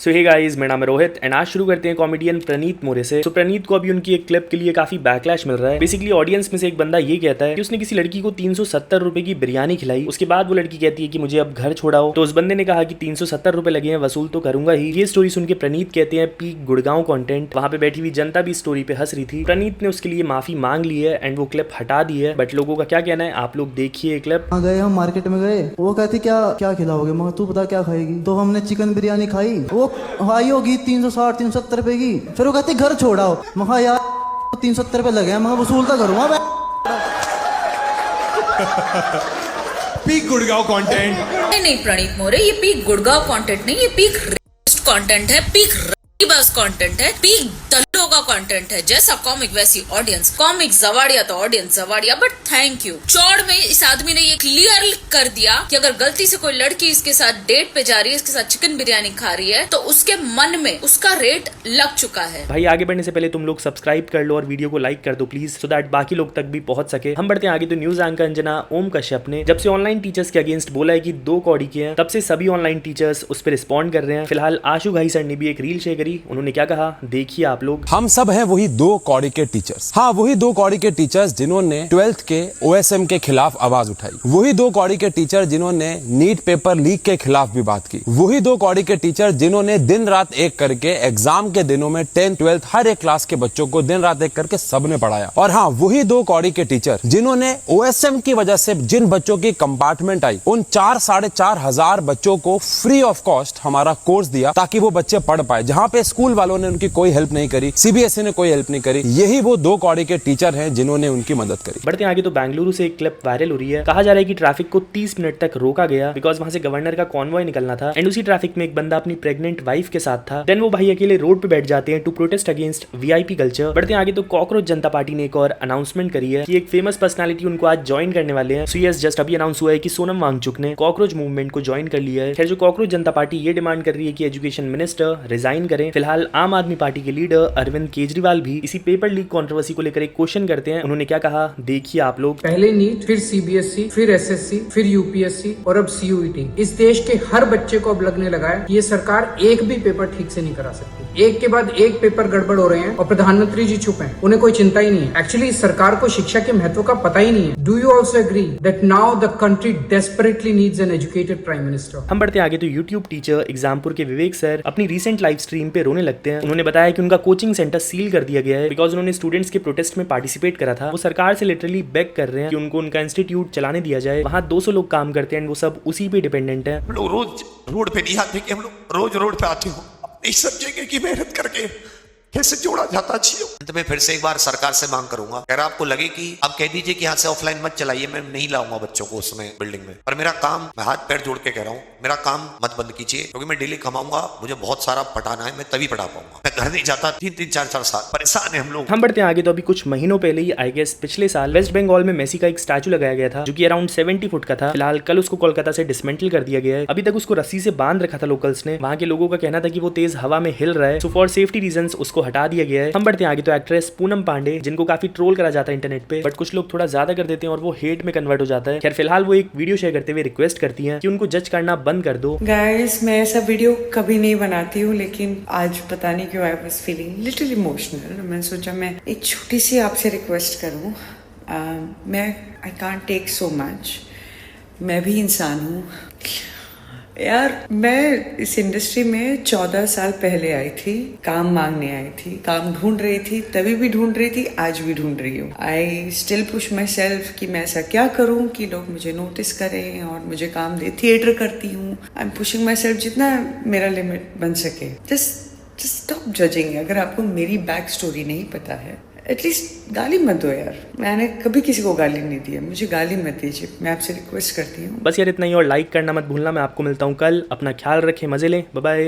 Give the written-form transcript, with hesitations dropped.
सो hey guys, मेरा नाम है रोहित एंड आज शुरू करते हैं कॉमेडियन प्रणीत मोरे से। तो प्रणीत को अभी उनकी एक क्लिप के लिए काफी बैकलैश मिल रहा है। बेसिकली ऑडियंस में से एक बंदा ये कहता है कि उसने किसी लड़की को 370 रुपए की बिरयानी खिलाई। उसके बाद वो लड़की कहती है कि मुझे अब घर छोड़ाओ। तो उस बंदे ने कहा कि 370 रुपए लगे हैं, वसूल तो करूंगा ही। ये स्टोरी सुन के प्रणीत कहते हैं पीक गुड़गांव कंटेंट। वहां पे बैठी हुई जनता भी स्टोरी पे हंस रही थी। प्रणीत ने उसके लिए माफी मांग ली है एंड वो क्लिप हटा दी है। बट लोगों का क्या कहना है आप लोग देखिए क्लिप। गए हम मार्केट में गए, वो कहती क्या क्या खिलाओगे, मगर तू बता क्या खाएगी। तो हमने चिकन बिरयानी खाई, वो खाई होगी 360-370 रुपए की। फिर वो कहती घर छोड़ाओ। मगर यार 370 रुपए लगे हैं, मगर वसूल तो करूंगा। Peak Gurgaon content. नहीं प्रणीत मोरे, ये पीक गुड़गांव कंटेंट नहीं, ये पीक कंटेंट है, पीक बस कंटेंट है, पीक दल्लो का कंटेंट है। जैसा कॉमिक वैसी ऑडियंस, कॉमिक जवाड़िया तो ऑडियंस जवाड़िया। But thank you. चौड़ में इस आदमी ने ये क्लियर कर दिया कि अगर गलती से कोई लड़की इसके साथ डेट पे जा रही है, इसके साथ चिकन बिरयानी खा रही है, तो उसके मन में उसका रेट लग चुका है। भाई आगे बढ़ने से पहले तुम लोग सब्सक्राइब कर लो और वीडियो को लाइक कर दो प्लीज, सो दैट बाकी लोग तक भी पहुंच सके। हम बढ़ते हैं आगे। तो न्यूज एंकर अंजना ओम कश्यप ने जब से ऑनलाइन टीचर्स के अगेंस्ट बोला है कि 2 कौड़ी के हैं, तब से सभी ऑनलाइन टीचर्स उस पर रिस्पॉन्ड कर रहे हैं। फिलहाल आशु घाई सर ने भी एक रील शेयर करी। उन्होंने क्या कहा देखिए आप लोग। हम सब हैं वही 2 कौड़ी के टीचर्स। हाँ, वही 2 कौड़ी के टीचर्स जिन्होंने 12th के OSM के खिलाफ आवाज उठाई। वही 2 कौड़ी के टीचर जिन्होंने नीट पेपर लीक के खिलाफ भी बात की। वही 2 कौड़ी के टीचर जिन्होंने दिन रात एक करके एग्जाम के दिनों में 10th 12th हर एक क्लास के बच्चों को दिन रात एक करके सबने पढ़ाया। और हाँ, वही 2 कौड़ी के टीचर जिन्होंने OSM की वजह से जिन बच्चों की कंपार्टमेंट आई, उन 4-4.5 हजार बच्चों को फ्री ऑफ कॉस्ट हमारा कोर्स दिया ताकि वो बच्चे पढ़ पाए, जहां पे स्कूल वालों ने उनकी कोई हेल्प नहीं करी, CBSE ने कोई हेल्प नहीं करी। यही वो 2 कौड़ी के टीचर हैं जिन्होंने उनकी मदद करी। बढ़ते आगे। तो बेंगलुरु से एक क्लिप वायरल हो रही है। कहा जा रहा है कि ट्रैफिक को 30 मिनट तक रोका गया बिकॉज वहां से गवर्नर का कॉन्वॉय निकलना था एंड उसी ट्रैफिक में एक बंदा अपनी प्रेग्नेंट वाइफ के साथ था। देन वो भाई अकेले रोड पे बैठ जाते हैं to protest against VIP culture. बढ़ते आगे। तो कॉकरोच जनता पार्टी ने एक और अनाउंसमेंट करी है कि एक फेमस पर्सनालिटी उनको आज ज्वाइन करने वाले हैं। सो यस, जस्ट अभी अनाउंस हुआ है कि सोनम वांगचुक ने कॉकरोच मूवमेंट को ज्वाइन कर लिया है। खैर, जो कॉकरोच जनता पार्टी ये डिमांड कर रही है कि एजुकेशन मिनिस्टर रिजाइन करें। फिलहाल आम आदमी पार्टी के लीडर अरविंद केजरीवाल भी इसी पेपर लीक कंट्रोवर्सी को लेकर एक क्वेश्चन करते हैं। उन्होंने क्या कहा देखिए आप लोग। पहले नीट, फिर CBSE, फिर SSC, फिर UPSC और अब CUET। इस देश के हर बच्चे को अब लगने लगा है कि ये सरकार एक भी पेपर ठीक से नहीं करा सकती। एक के बाद एक पेपर गड़बड़ हो रहे हैं और प्रधानमंत्री जी चुप हैं, उन्हें कोई चिंता ही नहीं है। एक्चुअली इस सरकार को शिक्षा के महत्व का पता ही नहीं है। Do you also agree that now the country desperately needs an educated prime minister. हम बढ़ते आगे। तो यूट्यूब टीचर एग्जामपुर के विवेक सर अपनी रिसेंट लाइव स्ट्रीम पे रोने लगते हैं। उन्होंने बताया कि उनका कोचिंग सेंटर सील कर दिया गया है बिकॉज उन्होंने स्टूडेंट्स के प्रोटेस्ट में पार्टिसिपेट करा था। वो सरकार से लिटरली बेग कर रहे हैं कि उनको उनका इंस्टीट्यूट चलाने दिया जाए। वहाँ 200 लोग काम करते हैं, वो सब उसी पे डिपेंडेंट है। हम लोग रोज रोड पे नहीं आते कि हम लोग रोज रोड पे आते हो अपनी सब जगह की मेहनत करके कैसे जोड़ा जाता चाहिए। अंत में फिर से एक बार सरकार से मांग करूंगा, अगर आपको लगे कि आप कह दीजिए कि यहाँ से ऑफलाइन मत चलाइए, मैं नहीं लाऊंगा बच्चों को उसमें बिल्डिंग में, पर मेरा काम, मैं हाथ पैर जोड़ के कह रहा हूँ, मेरा काम मत बंद कीजिए क्योंकि मैं डेली कमाऊंगा, मुझे बहुत सारा पढ़ाना है, मैं तभी पढ़ा पाऊंगा। मैं घर नहीं जाता 3-3, 4-4 साल, परेशान है हम लोग। हम बढ़ते हैं आगे। तो अभी कुछ महीनों पहले ही आई गेस पिछले साल वेस्ट बंगाल में मेसी का एक स्टैचू लगाया गया था जो कि अराउंड 70 फुट का था। फिलहाल कल उसको कोलकाता से डिसमेंटल कर दिया गया है। अभी तक उसको रस्सी से बांध रखा था लोकल्स ने। वहाँ के लोगों का कहना था कि वो तेज हवा में हिल रहा है, सो फॉर सेफ्टी रीजंस उसको हटा दिया गया है। हम बढ़ते हैं आगे। तो एक्ट्रेस पूनम पांडे, जिनको काफी ट्रोल करा जाता है इंटरनेट पे, बट कुछ लोग थोड़ा ज्यादा कर देते हैं और वो हेट में कन्वर्ट हो जाता है। खैर, फिलहाल वो एक वीडियो शेयर करते हुए रिक्वेस्ट करती हैं कि उनको जज करना बंद कर दो। गाइस, मैं ऐसा वीडियो कभी नहीं बनाती हूँ, लेकिन आज पता नहीं क्यों I was feeling little emotional. मैंने सोचा मैं एक छोटी सी आपसे रिक्वेस्ट करूँ। मैं I can't take so much, मैं भी इंसान हूँ यार। मैं इस इंडस्ट्री में 14 साल पहले आई थी, काम मांगने आई थी, काम ढूंढ रही थी, तभी भी ढूंढ रही थी, आज भी ढूंढ रही हूँ। I still push my self कि मैं ऐसा क्या करूँ कि लोग मुझे नोटिस करें और मुझे काम दे। थिएटर करती हूँ, I am pushing my self जितना मेरा लिमिट बन सके। Just stop judging. अगर आपको मेरी बैक स्टोरी नहीं पता है, एटलीस्ट गाली मत दो यार। मैंने कभी किसी को गाली नहीं दी है, मुझे गाली मत दीजिए, मैं आपसे रिक्वेस्ट करती हूँ। बस यार इतना ही, और लाइक करना मत भूलना। मैं आपको मिलता हूँ कल। अपना ख्याल रखें, मजे लें, बाय बाय।